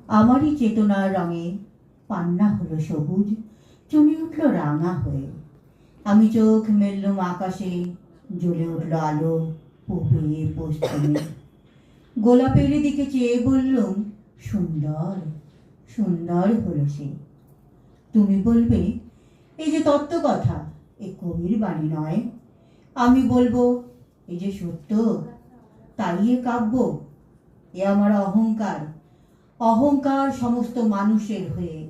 আমারই চেতনার রঙে পান্না হলো সবুজ, চুনি উঠল রাঙা হয়ে। আমি চোখ মেললুম আকাশে, জ্বলে উঠল আলো পূবে পশ্চিমে। গোলাপের দিকে চেয়ে বললুম, সুন্দর সুন্দর হলো সে। তুমি বলবে, এই যে তত্ত্ব কথা, এ কবির বাণী নয়। আমি বলবো, এই যে সত্য, তাই এ কাব্য। এ আমার অহংকার, অহংকার সমস্ত মানুষের হয়ে।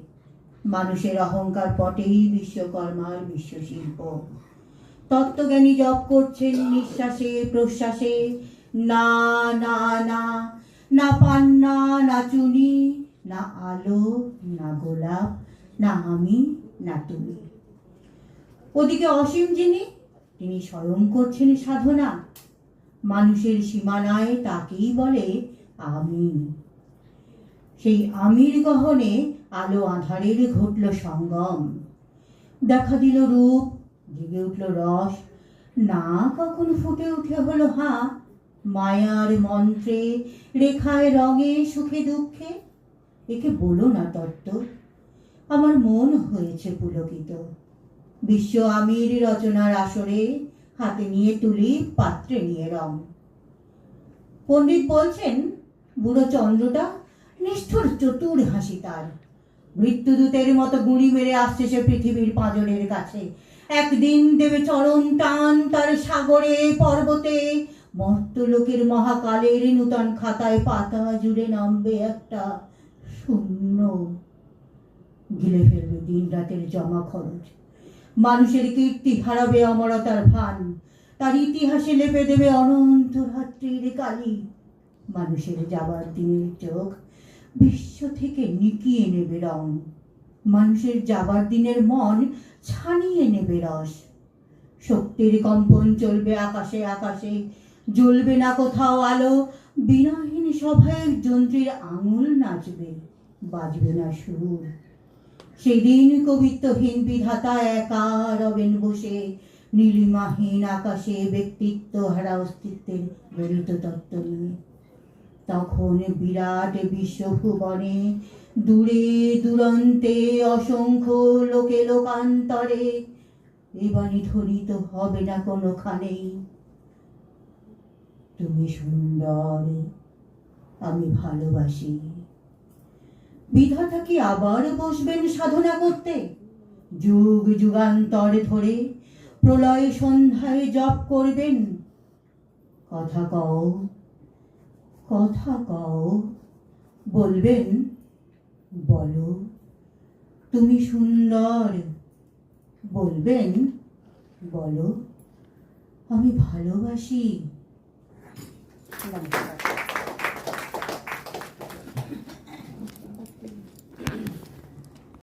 মানুষের অহংকার পটেই বিশ্বকর্মার বিশ্বশিল্প। তত্ত্বজ্ঞানী জপ করছেন নিঃশ্বাসে প্রশ্বাসে, না না না, না পান্না না চুনি, না আলো না গোলাপ, না আমি না তুমি। ওদিকে অসীম যিনি, তিনি স্বয়ং করছেন সাধনা। মানুষের সীমানায় তাকেই বলে আমি। সেই আমির গহনে আলো আঁধারের ঘটল সঙ্গম। দেখা দিল রূপ, জেগে উঠল রস, না কখনো ফুটে উঠে হলো হাঁ। মায়ার মন্ত্রে, রেখায় রঙে, সুখে দুঃখে। একে বলো না তত্ত্ব, আমার মন হয়েছে পুলকিত। বিশ্ব আমির রচনার আসরে হাতে নিয়ে তুলি, পাত্রে নিয়ে রং। পণ্ডিত বলছেন, বুড়ো চন্দ্রটা নিষ্ঠুর চতুর হাসি তার। মৃত্যুদূতের মতো গুঁড়ি মেরে আসছে সে পৃথিবীর পাঁজরের কাছে। একদিন দেবে চরণ টান তার সাগরে পর্বতে। মর্তলোকের মহাকালের নূতন খাতায় পাতা জুড়ে নামবে একটা শূন্য। গিলে ফেলবে দিন রাতের জমা খরচ। মানুষের কীর্তি হারাবে অমরতার ভান। তার ইতিহাসে লেপে দেবে অনন্ত রাত্রির কালি। মানুষের যাবার দিনের চোখ বিশ্ব থেকে নিকিয়ে নেবে রং। মানুষের যাবার দিনের মন ছানিয়ে নেবে রস। শক্তির কম্পন চলবে আকাশে আকাশে, জ্বলবে না কোথাও আলো। বিনাহীন সভায় যন্ত্রীর আঙুল নাচবে, বাজবে না সুর। সেদিন কবিত্বহীন বিধাতা একা রবেন বসে, নীলিমাহীন আকাশে ব্যক্তিত্ব হারা অস্তিত্বের গলিত তত্ত্ব নিয়ে। তখন বিরাট বিশ্বভুবনে, দূরে দূরান্তে অসংখ্য লোকে লোকান্তরে এ বাণী ধ্বনিত হবে না কোনোখানেই, তুমি সুন্দর, আমি ভালোবাসি। বিধাতা কি আবার বসবেন সাধনা করতে? যুগ যুগান্তর ধরে প্রলয় সন্ধ্যায় জপ করবেন। কথা কও, কথা কও, বলবেন, বলো তুমি সুন্দর। বলবেন, বলো আমি ভালোবাসি। নমস্কার।